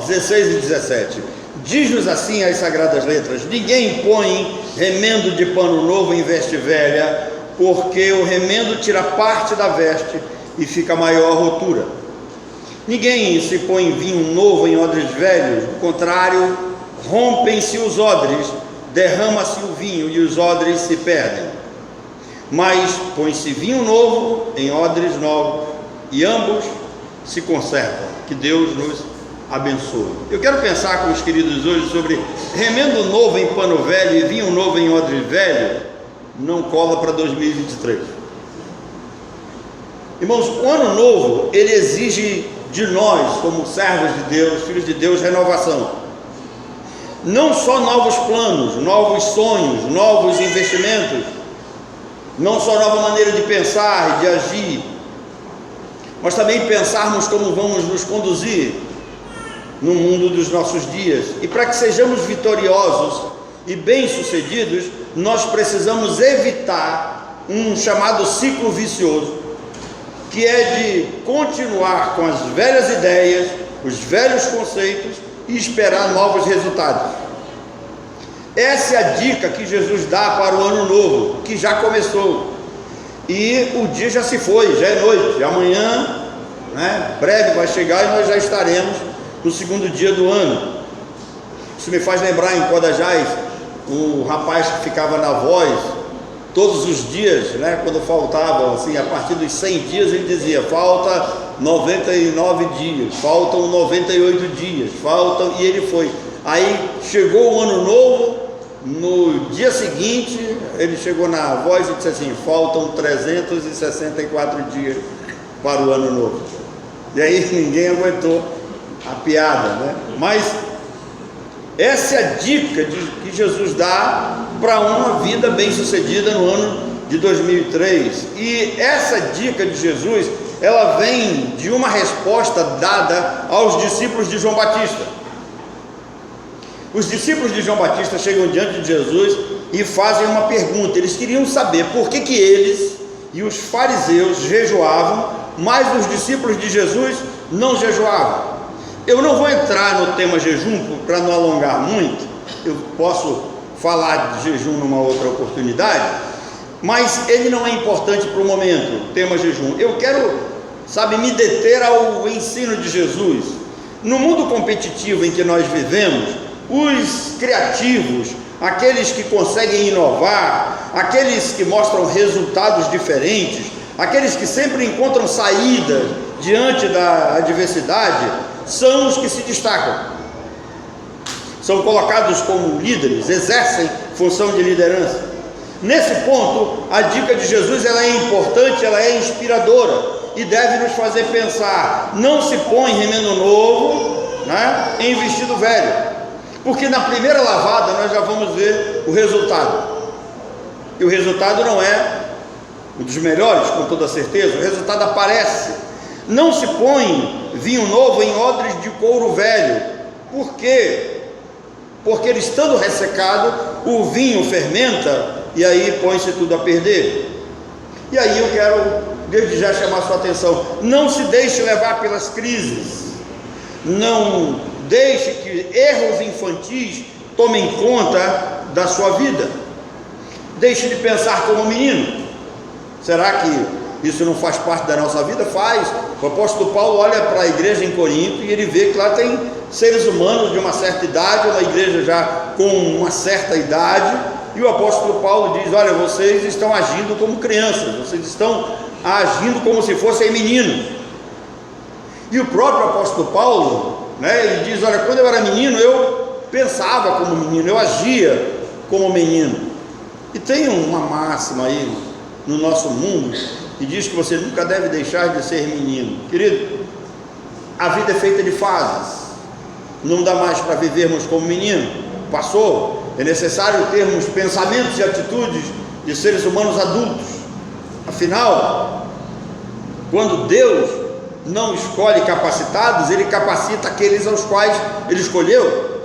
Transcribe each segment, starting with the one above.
16 e 17. Diz-nos assim as Sagradas Letras: ninguém põe remendo de pano novo em veste velha, porque o remendo tira parte da veste e fica maior a rotura. Ninguém se põe vinho novo em odres velhos, do contrário, rompem-se os odres, derrama-se o vinho e os odres se perdem. Mas põe-se vinho novo em odres novos e ambos se conservam. Que Deus nos abençoe. Eu quero pensar com os queridos hoje sobre remendo novo em pano velho e vinho novo em odre velho. Não cola para 2023. Irmãos, o ano novo, ele exige de nós, como servos de Deus, filhos de Deus, renovação. Não só novos planos, novos sonhos, novos investimentos, não só nova maneira de pensar e de agir, mas também pensarmos como vamos nos conduzir no mundo dos nossos dias. E para que sejamos vitoriosos e bem-sucedidos, nós precisamos evitar um chamado ciclo vicioso, que é de continuar com as velhas ideias, os velhos conceitos e esperar novos resultados. Essa é a dica que Jesus dá para o ano novo, que já começou. E o dia já se foi, já é noite, amanhã, breve vai chegar e nós já estaremos no segundo dia do ano. Isso me faz lembrar em Codajás, o rapaz que ficava na Voz, todos os dias, quando faltavam, assim, a partir dos 100 dias, ele dizia: falta 99 dias, faltam 98 dias, e ele foi. Aí chegou o ano novo, no dia seguinte, ele chegou na Voz e disse assim: faltam 364 dias para o ano novo. E aí ninguém aguentou a piada, Mas essa é a dica que Jesus dá para uma vida bem-sucedida no ano de 2003. E essa dica de Jesus, ela vem de uma resposta dada aos discípulos de João Batista. Os discípulos de João Batista chegam diante de Jesus e fazem uma pergunta. Eles queriam saber por que eles e os fariseus jejuavam, mas os discípulos de Jesus não jejuavam. Eu não vou entrar no tema jejum para não alongar muito. Eu posso falar de jejum numa outra oportunidade, mas ele não é importante para o momento, o tema jejum. Eu quero, me deter ao ensino de Jesus. No mundo competitivo em que nós vivemos, os criativos, aqueles que conseguem inovar, aqueles que mostram resultados diferentes, aqueles que sempre encontram saídas diante da adversidade, são os que se destacam, são colocados como líderes, exercem função de liderança. Nesse ponto, a dica de Jesus, ela é importante, ela é inspiradora e deve nos fazer pensar. Não se põe remendo novo, em vestido velho, porque na primeira lavada nós já vamos ver o resultado, e o resultado não é um dos melhores, com toda certeza. O resultado aparece. Não se põe vinho novo em odres de couro velho. Por quê? Porque ele estando ressecado, o vinho fermenta e aí põe-se tudo a perder. E aí eu quero desde já chamar sua atenção: não se deixe levar pelas crises, não deixe que erros infantis tomem conta da sua vida. Deixe de pensar como menino. Será que isso não faz parte da nossa vida? Faz. O apóstolo Paulo olha para a igreja em Corinto e ele vê que lá tem seres humanos de uma certa idade, uma igreja já com uma certa idade, e o apóstolo Paulo diz: olha, vocês estão agindo como crianças, vocês estão agindo como se fossem meninos. E o próprio apóstolo Paulo, ele diz: olha, quando eu era menino, eu pensava como menino, eu agia como menino. E tem uma máxima aí no nosso mundo que diz que você nunca deve deixar de ser menino. Querido, a vida é feita de fases, não dá mais para vivermos como menino, passou. É necessário termos pensamentos e atitudes de seres humanos adultos. Afinal, quando Deus não escolhe capacitados, Ele capacita aqueles aos quais Ele escolheu.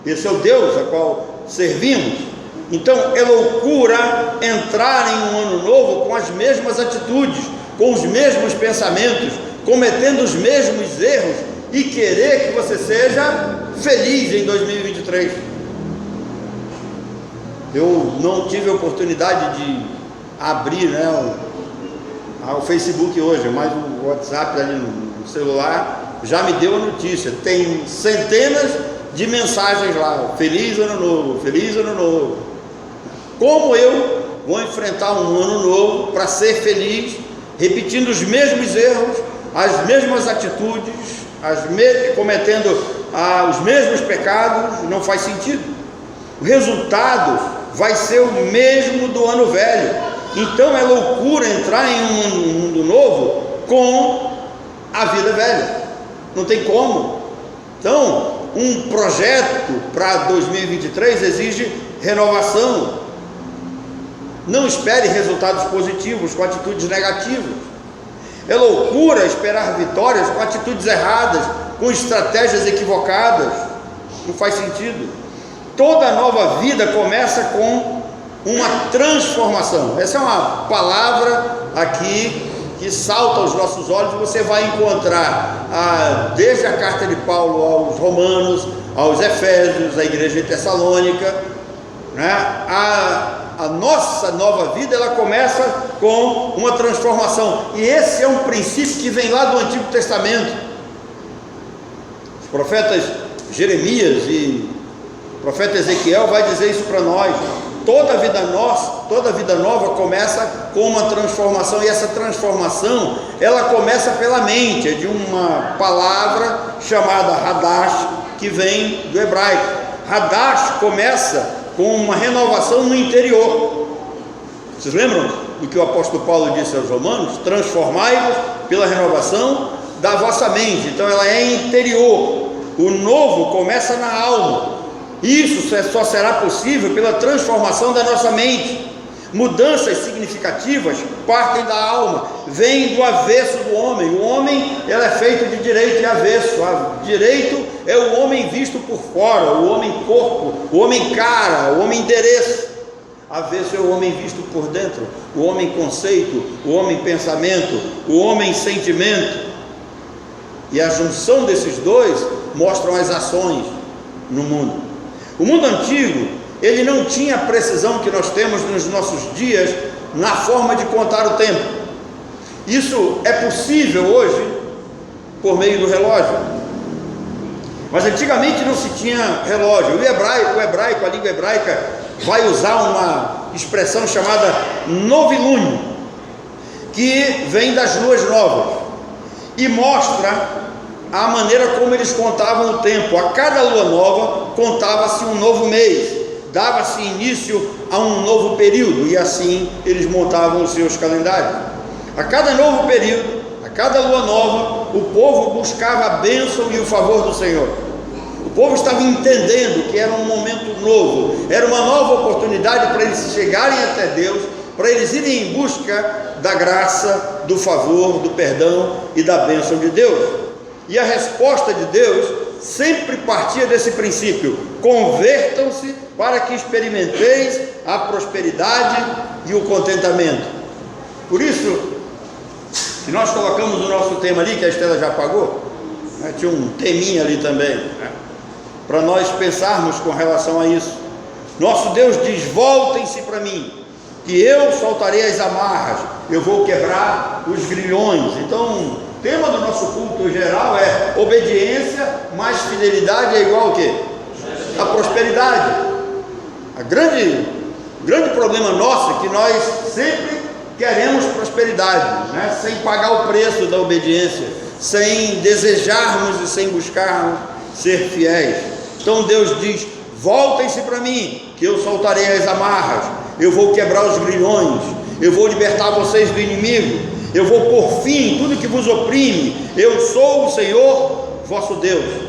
Esse é o Deus a qual servimos. Então é loucura entrar em um ano novo com as mesmas atitudes, com os mesmos pensamentos, cometendo os mesmos erros e querer que você seja feliz em 2023. Eu não tive a oportunidade de abrir, o Facebook hoje, mas o WhatsApp ali no celular já me deu a notícia. Tem centenas de mensagens lá: feliz ano novo, feliz ano novo. Como eu vou enfrentar um ano novo para ser feliz, repetindo os mesmos erros, as mesmas atitudes, cometendo os mesmos pecados? Não faz sentido. O resultado vai ser o mesmo do ano velho. Então é loucura entrar em um mundo novo com a vida velha. Não tem como. Então, um projeto para 2023 exige renovação. Não espere resultados positivos com atitudes negativas. É loucura esperar vitórias com atitudes erradas, com estratégias equivocadas. Não faz sentido. Toda nova vida começa com uma transformação. Essa é uma palavra aqui que salta aos nossos olhos. Você vai encontrar desde a carta de Paulo aos Romanos, aos Efésios, à igreja de Tessalônica, né? A nossa nova vida, ela começa com uma transformação, e esse é um princípio que vem lá do Antigo Testamento. Os profetas Jeremias e o profeta Ezequiel vai dizer isso para nós. Toda vida nova começa com uma transformação, e essa transformação, ela começa pela mente. É de uma palavra chamada Hadash, que vem do hebraico. Hadash começa com uma renovação no interior. Vocês lembram do que o apóstolo Paulo disse aos Romanos? Transformai-vos pela renovação da vossa mente. Então ela é interior. O novo começa na alma. Isso só será possível pela transformação da nossa mente. Mudanças significativas partem da alma, vêm do avesso do homem. O homem, ele é feito de direito e avesso. Direito é o homem visto por fora, o homem corpo, o homem cara, o homem endereço. Avesso é o homem visto por dentro, o homem conceito, o homem pensamento, o homem sentimento. E a junção desses dois mostram as ações no mundo. O mundo antigo, ele não tinha a precisão que nós temos nos nossos dias na forma de contar o tempo. Isso é possível hoje por meio do relógio, mas antigamente não se tinha relógio. O hebraico, a língua hebraica vai usar uma expressão chamada novilunio, que vem das luas novas, e mostra a maneira como eles contavam o tempo. A cada lua nova contava-se um novo mês, dava-se início a um novo período, e assim eles montavam os seus calendários. A cada novo período, a cada lua nova, o povo buscava a bênção e o favor do Senhor. O povo estava entendendo que era um momento novo, era uma nova oportunidade para eles chegarem até Deus, para eles irem em busca da graça, do favor, do perdão e da bênção de Deus. E a resposta de Deus sempre partia desse princípio: convertam-se para que experimenteis a prosperidade e o contentamento. Por isso, se nós colocamos o nosso tema ali, que a Estela já apagou, né, tinha um teminha ali também, né, para nós pensarmos com relação a isso. Nosso Deus diz: voltem-se para mim, que eu soltarei as amarras, eu vou quebrar os grilhões. Então, o tema do nosso culto geral é obediência mais fidelidade é igual ao quê? A prosperidade. O grande problema nosso é que nós sempre queremos prosperidade, né? Sem pagar o preço da obediência, sem desejarmos e sem buscarmos ser fiéis. Então Deus diz: voltem-se para mim, que eu soltarei as amarras, eu vou quebrar os grilhões, eu vou libertar vocês do inimigo, eu vou pôr fim em tudo que vos oprime, eu sou o Senhor vosso Deus.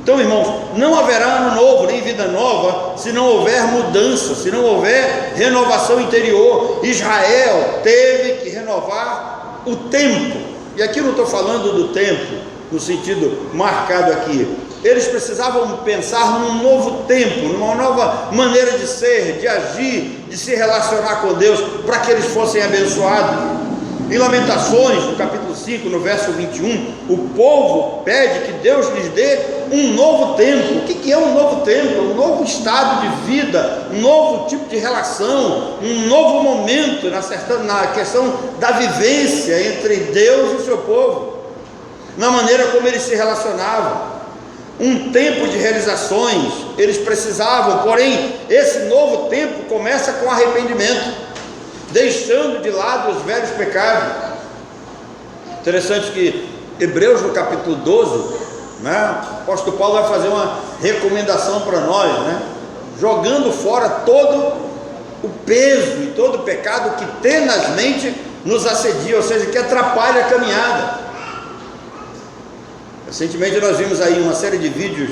Então, irmãos, não haverá ano novo, nem vida nova, se não houver mudança, se não houver renovação interior. Israel teve que renovar o tempo, e aqui eu não estou falando do tempo no sentido marcado aqui. Eles precisavam pensar num novo tempo, numa nova maneira de ser, de agir, de se relacionar com Deus, para que eles fossem abençoados. Em Lamentações, no capítulo 5, no verso 21, o povo pede que Deus lhes dê um novo tempo. O que é um novo tempo? Um novo estado de vida, um novo tipo de relação, um novo momento na questão da vivência entre Deus e o seu povo, na maneira como eles se relacionavam. Um tempo de realizações eles precisavam, porém esse novo tempo começa com arrependimento, deixando de lado os velhos pecados. Interessante que Hebreus no capítulo 12, né, o apóstolo Paulo vai fazer uma recomendação para nós, né, jogando fora todo o peso e todo o pecado que tenazmente nos assedia, ou seja, que atrapalha a caminhada. Recentemente nós vimos aí uma série de vídeos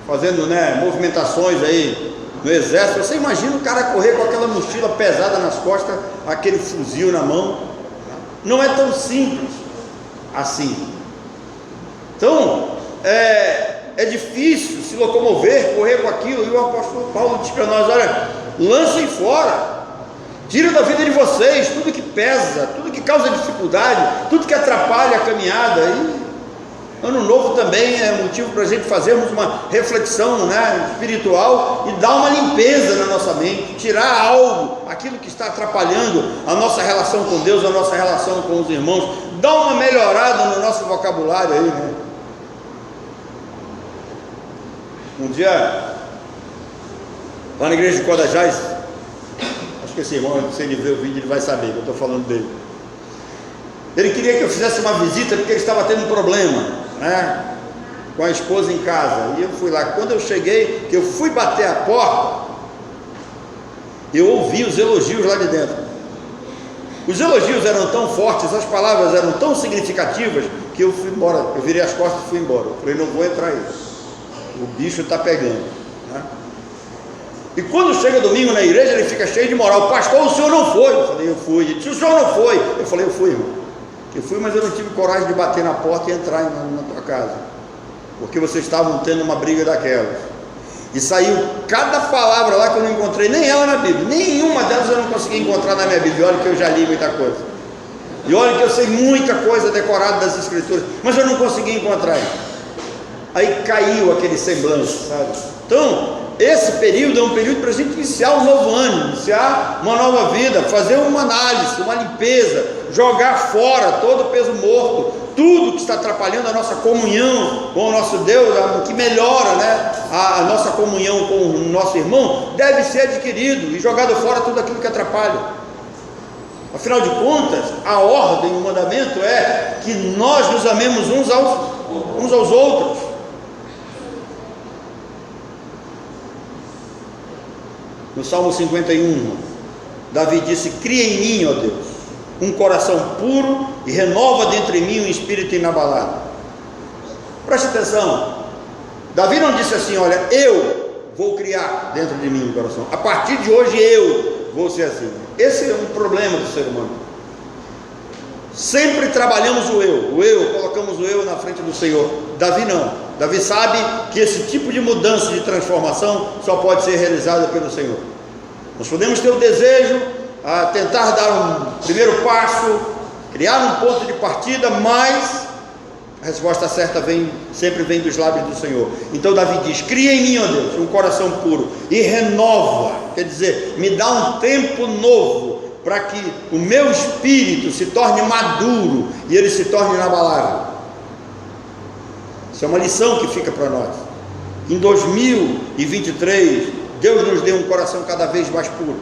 fazendo, né, movimentações aí no exército. Você imagina o cara correr com aquela mochila pesada nas costas, aquele fuzil na mão? Não é tão simples assim. Então é difícil se locomover, correr com aquilo. E o apóstolo Paulo diz para nós: olha, lancem fora, tira da vida de vocês tudo que pesa, tudo que causa dificuldade, tudo que atrapalha a caminhada. E Ano Novo também é motivo para a gente fazermos uma reflexão, né, espiritual, e dar uma limpeza na nossa mente, tirar algo, aquilo que está atrapalhando a nossa relação com Deus, a nossa relação com os irmãos, dar uma melhorada no nosso vocabulário aí, né? Um dia, lá na igreja de Codajás, acho que esse irmão, se ele ver o vídeo, ele vai saber que eu estou falando dele. Ele queria que eu fizesse uma visita porque ele estava tendo um problema, né, com a esposa em casa. E eu fui lá. Quando eu cheguei, que eu fui bater a porta, eu ouvi os elogios lá de dentro. Os elogios eram tão fortes, as palavras eram tão significativas, que eu fui embora. Eu virei as costas e fui embora. Eu falei: não vou entrar aí, o bicho está pegando, né? E quando chega domingo na igreja, ele fica cheio de moral: pastor, o senhor não foi? Eu falei: eu fui. Ele disse: o senhor não foi? Eu falei: eu fui, irmão. Eu fui, mas eu não tive coragem de bater na porta e entrar na tua casa, porque vocês estavam tendo uma briga daquelas. E saiu cada palavra lá que eu não encontrei, nem ela na Bíblia, nenhuma delas eu não consegui encontrar na minha Bíblia. Olha que eu já li muita coisa, e olha que eu sei muita coisa decorada das Escrituras, mas eu não consegui encontrar. Aí caiu aquele semblante, sabe? Então, esse período é um período para a gente iniciar um novo ano, iniciar uma nova vida, fazer uma análise, uma limpeza, jogar fora todo o peso morto, tudo que está atrapalhando a nossa comunhão com o nosso Deus, que melhora, né, a nossa comunhão com o nosso irmão, deve ser adquirido e jogado fora tudo aquilo que atrapalha. Afinal de contas, a ordem, o mandamento é que nós nos amemos uns aos outros. No Salmo 51, Davi disse: cria em mim, ó Deus, um coração puro e renova dentro de mim um espírito inabalado. Preste atenção, Davi não disse assim: olha, eu vou criar dentro de mim um coração, a partir de hoje eu vou ser assim. Esse é um problema do ser humano. Sempre trabalhamos o eu, colocamos o eu na frente do Senhor. Davi não. Davi sabe que esse tipo de mudança, de transformação, só pode ser realizada pelo Senhor. Nós podemos ter o desejo, a tentar dar um primeiro passo, criar um ponto de partida, mas a resposta certa sempre vem dos lábios do Senhor. Então Davi diz: cria em mim, ó Deus, um coração puro e renova, quer dizer, me dá um tempo novo, para que o meu espírito se torne maduro e ele se torne inabalável. Isso é uma lição que fica para nós. Em 2023, Deus nos deu um coração cada vez mais puro.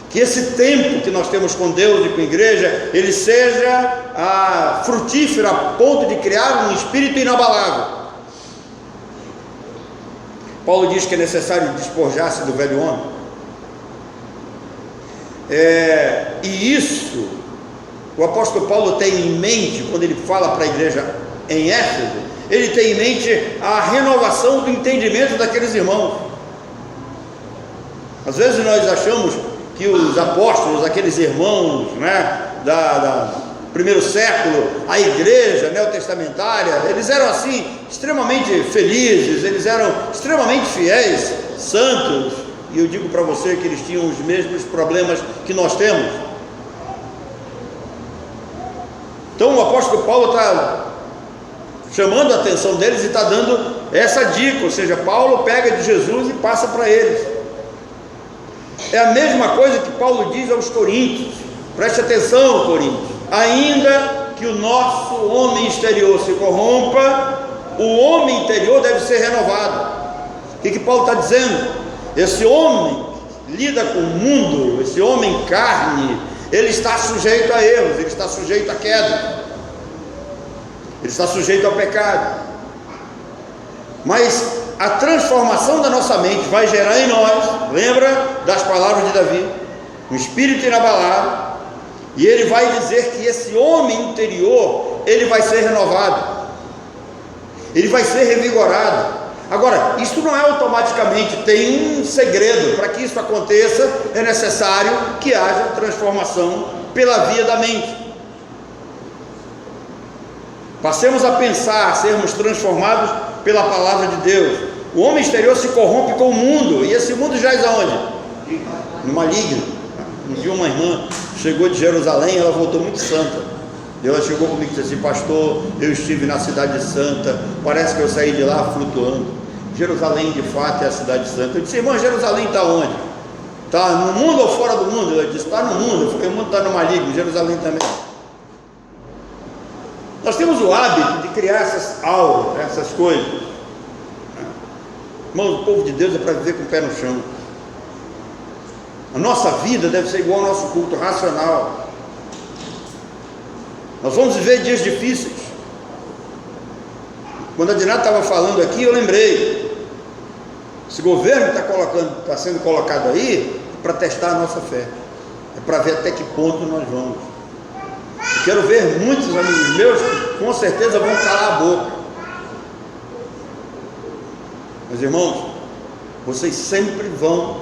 Que esse tempo que nós temos com Deus e com a igreja, ele seja frutífero a ponto de criar um espírito inabalável. Paulo diz que é necessário despojar-se do velho homem. E isso o apóstolo Paulo tem em mente quando ele fala para a igreja em Éfeso. Ele tem em mente a renovação do entendimento daqueles irmãos. Às vezes nós achamos que os apóstolos, aqueles irmãos, né, do primeiro século, a igreja neotestamentária, eles eram assim extremamente felizes, eles eram extremamente fiéis, santos. E eu digo para você que eles tinham os mesmos problemas que nós temos. Então o apóstolo Paulo está chamando a atenção deles e está dando essa dica, ou seja, Paulo pega de Jesus e passa para eles. É a mesma coisa que Paulo diz aos coríntios. Preste atenção, coríntios: ainda que o nosso homem exterior se corrompa, o homem interior deve ser renovado. O que Paulo está dizendo? Esse homem lida com o mundo, esse homem carne, ele está sujeito a erros, ele está sujeito a queda, ele está sujeito ao pecado. Mas a transformação da nossa mente vai gerar em nós, lembra das palavras de Davi, um espírito inabalável, e ele vai dizer que esse homem interior, ele vai ser renovado, ele vai ser revigorado. Agora, isso não é automaticamente, tem um segredo. Para que isso aconteça, é necessário que haja transformação pela via da mente. Passemos a pensar, sermos transformados pela palavra de Deus. O homem exterior se corrompe com o mundo, e esse mundo jaz aonde? No maligno. Um dia uma irmã chegou de Jerusalém, ela voltou muito santa. E ela chegou comigo e disse assim: pastor, eu estive na cidade santa, parece que eu saí de lá flutuando. Jerusalém de fato é a cidade santa. Eu disse: irmã, Jerusalém está onde? Está no mundo ou fora do mundo? Ela disse: está no mundo. Eu falei: o mundo está no maligno, Jerusalém também. Nós temos o hábito de criar essas auras, essas coisas. Irmãos, o povo de Deus é para viver com o pé no chão. A nossa vida deve ser igual ao nosso culto, racional. Nós vamos viver dias difíceis. Quando a Dinata estava falando aqui, eu lembrei: esse governo está sendo colocado aí para testar a nossa fé, é para ver até que ponto nós vamos. Eu quero ver muitos amigos meus que com certeza vão calar a boca. Meus irmãos, vocês sempre vão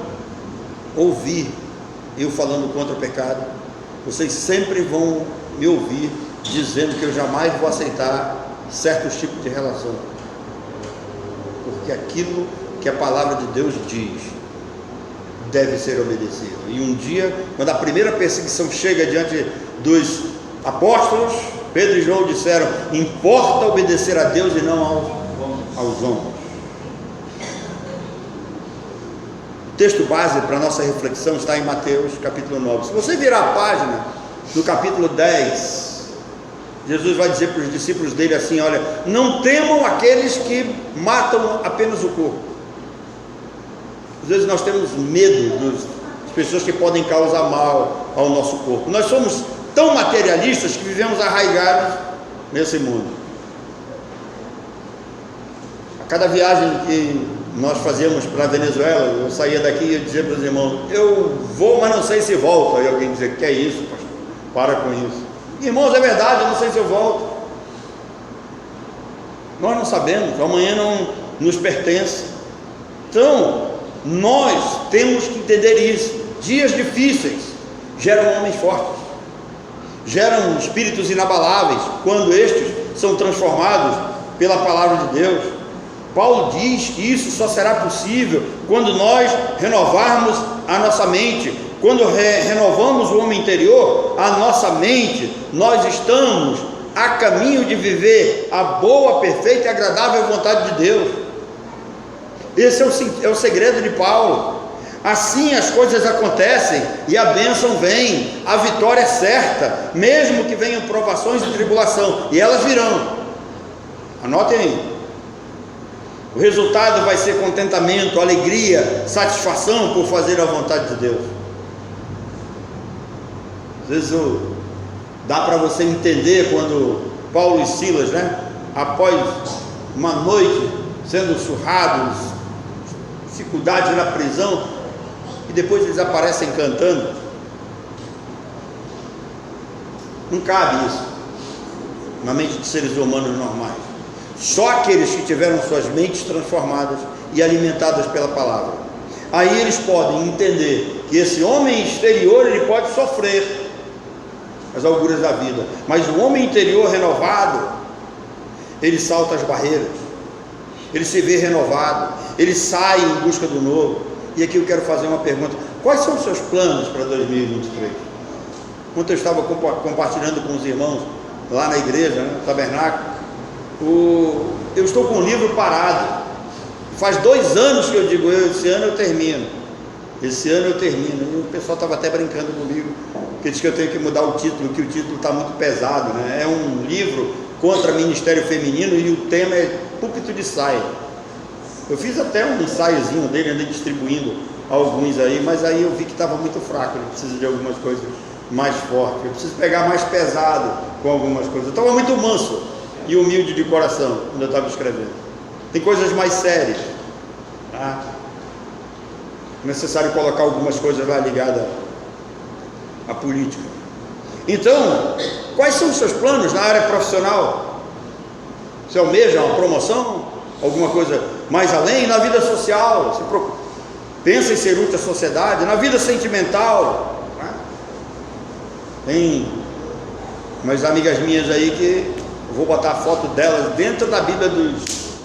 ouvir eu falando contra o pecado, vocês sempre vão me ouvir dizendo que eu jamais vou aceitar certos tipos de relação, porque aquilo que a palavra de Deus diz deve ser obedecido. E um dia, quando a primeira perseguição chega diante dos apóstolos, Pedro e João disseram: importa obedecer a Deus e não aos homens. O texto base para a nossa reflexão está em Mateus capítulo 9. Se você virar a página, no capítulo 10, Jesus vai dizer para os discípulos dele assim: olha, não temam aqueles que matam apenas o corpo. Às vezes nós temos medo das pessoas que podem causar mal ao nosso corpo. Nós somos tão materialistas que vivemos arraigados nesse mundo. A cada viagem que nós fazíamos para a Venezuela, eu saía daqui e dizia para os irmãos: eu vou, mas não sei se volto. Aí alguém dizia: que é isso, pastor? Para com isso. Irmãos, é verdade, eu não sei se eu volto. Nós não sabemos, amanhã não nos pertence. Então, nós temos que entender isso. Dias difíceis geram homens fortes, geram espíritos inabaláveis, quando estes são transformados pela palavra de Deus. Paulo diz que isso só será possível quando nós renovarmos a nossa mente. Quando renovamos o homem interior, a nossa mente, nós estamos a caminho de viver a boa, perfeita e agradável vontade de Deus. Esse é o segredo de Paulo. Assim as coisas acontecem e a bênção vem, a vitória é certa, mesmo que venham provações e tribulação, e elas virão. Anotem aí. O resultado vai ser contentamento, alegria, satisfação por fazer a vontade de Deus. Às vezes dá para você entender quando Paulo e Silas, após uma noite sendo surrados, dificuldades na prisão, e depois eles aparecem cantando. Não cabe isso na mente de seres humanos normais. Só aqueles que tiveram suas mentes transformadas e alimentadas pela palavra, aí eles podem entender que esse homem exterior, ele pode sofrer as auguras da vida, mas o homem interior renovado, ele salta as barreiras, ele se vê renovado, ele sai em busca do novo. E aqui eu quero fazer uma pergunta: quais são os seus planos para 2023? Ontem eu estava compartilhando com os irmãos lá na igreja, né, no tabernáculo. Eu estou com o livro parado. Faz 2 anos que eu digo, esse ano eu termino. Esse ano eu termino. E o pessoal estava até brincando comigo, porque diz que eu tenho que mudar o título, que o título está muito pesado, né? É um livro contra ministério feminino e o tema é púlpito de saia. Eu fiz até um ensaiozinho dele, andei distribuindo alguns aí, mas aí eu vi que estava muito fraco, ele precisa de algumas coisas mais fortes, eu preciso pegar mais pesado com algumas coisas. Eu estava muito manso e humilde de coração quando eu estava escrevendo. Tem coisas mais sérias, tá? Necessário colocar algumas coisas lá ligadas à política. Então, quais são os seus planos na área profissional? Você almeja uma promoção? Alguma coisa mais além? Na vida social, você pensa em ser útil à sociedade? Na vida sentimental, né? Tem umas amigas minhas aí que eu vou botar a foto delas dentro da Bíblia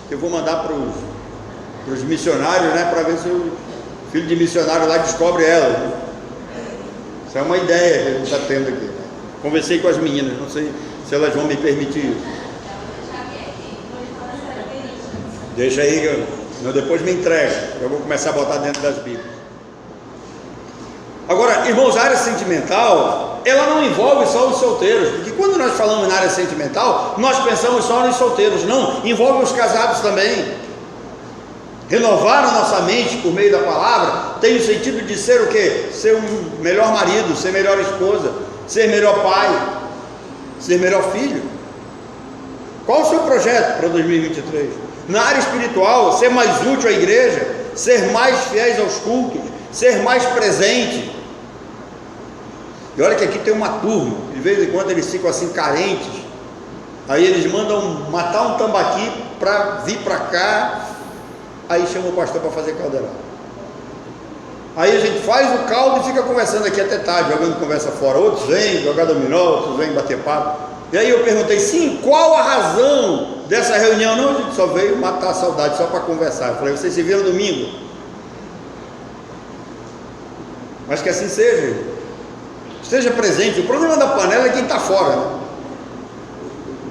que eu vou mandar para os missionários, né? Para ver se o filho de missionário lá descobre elas, né? Isso é uma ideia que a gente está tendo aqui, né? Conversei com as meninas, não sei se elas vão me permitir isso. Deixa aí, depois me entrega, eu vou começar a botar dentro das Bíblias. Agora, irmãos, a área sentimental, ela não envolve só os solteiros, porque quando nós falamos na área sentimental, nós pensamos só nos solteiros. Não, envolve os casados também. Renovar a nossa mente por meio da palavra tem o sentido de ser o quê? Ser um melhor marido, ser melhor esposa, ser melhor pai, ser melhor filho. Qual o seu projeto para 2023? Na área espiritual, ser mais útil à igreja, ser mais fiéis aos cultos, ser mais presente. E olha que aqui tem uma turma, de vez em quando eles ficam assim carentes, aí eles mandam matar um tambaqui para vir para cá, aí chama o pastor para fazer caldeirão. Aí a gente faz o caldo e fica conversando aqui até tarde, jogando conversa fora. Outros vêm jogar dominó, outros vêm bater papo. E aí eu perguntei, sim, qual a razão dessa reunião? Não, a gente só veio matar a saudade, só para conversar. Eu falei, vocês se viram domingo? Mas que assim seja. Esteja presente. O problema da panela é quem está fora, né?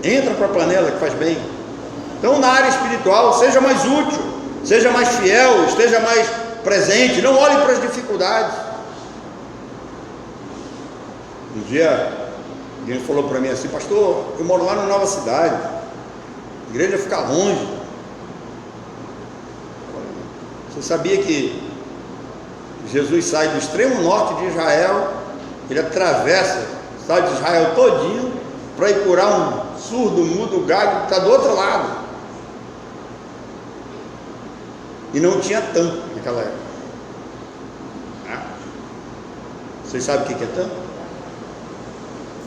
Entra para a panela que faz bem. Então na área espiritual, seja mais útil, seja mais fiel, esteja mais presente, não olhe para as dificuldades. Um dia alguém falou para mim assim, pastor, eu moro lá na Nova Cidade, a igreja fica longe. Você sabia que Jesus sai do extremo norte de Israel, ele atravessa o estado de Israel todinho para ir curar um surdo, mudo, gago que está do outro lado. E não tinha tanto naquela época. Vocês sabem o que é TAM?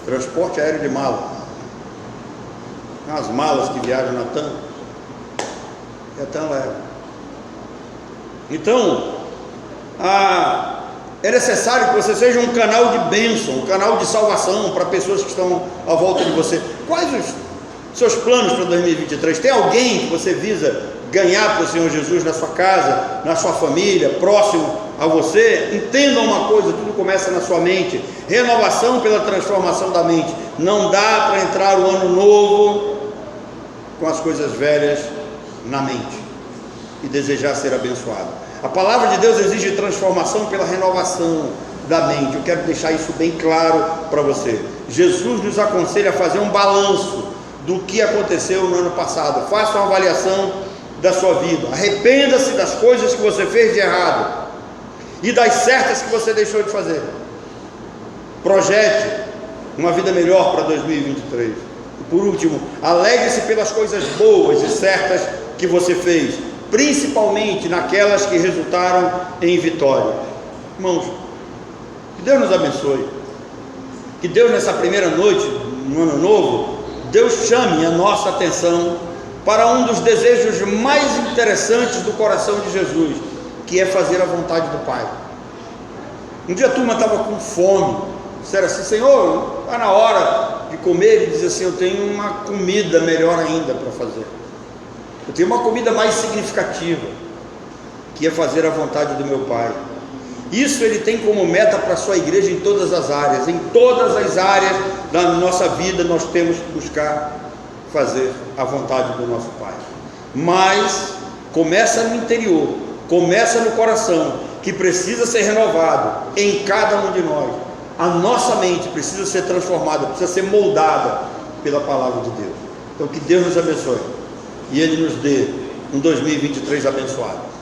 Transporte aéreo de mala. As malas que viajam na TAM, e a TAM leva. Então, é necessário que você seja um canal de bênção, um canal de salvação para pessoas que estão à volta de você. Quais os seus planos para 2023? Tem alguém que você visa ganhar para o Senhor Jesus na sua casa, na sua família, próximo a você? Entenda uma coisa, tudo começa na sua mente. Renovação pela transformação da mente. Não dá para entrar o ano novo com as coisas velhas na mente e desejar ser abençoado. A palavra de Deus exige transformação pela renovação da mente. Eu quero deixar isso bem claro para você. Jesus nos aconselha a fazer um balanço do que aconteceu no ano passado. Faça uma avaliação da sua vida. Arrependa-se das coisas que você fez de errado e das certas que você deixou de fazer. Projete uma vida melhor para 2023. E por último, alegre-se pelas coisas boas e certas que você fez, principalmente naquelas que resultaram em vitória. Irmãos, que Deus nos abençoe. Que Deus, nessa primeira noite, no ano novo, Deus chame a nossa atenção para um dos desejos mais interessantes do coração de Jesus, que é fazer a vontade do Pai. Um dia a turma estava com fome, disseram assim, Senhor, está na hora de comer. Ele diz assim, eu tenho uma comida melhor ainda para fazer. Eu tenho uma comida mais significativa, que é fazer a vontade do meu Pai. Isso Ele tem como meta para a sua igreja em todas as áreas. Em todas as áreas da nossa vida nós temos que buscar fazer a vontade do nosso Pai. Mas começa no interior, começa no coração, que precisa ser renovado em cada um de nós. A nossa mente precisa ser transformada, precisa ser moldada pela palavra de Deus. Então que Deus nos abençoe e Ele nos dê um 2023 abençoado.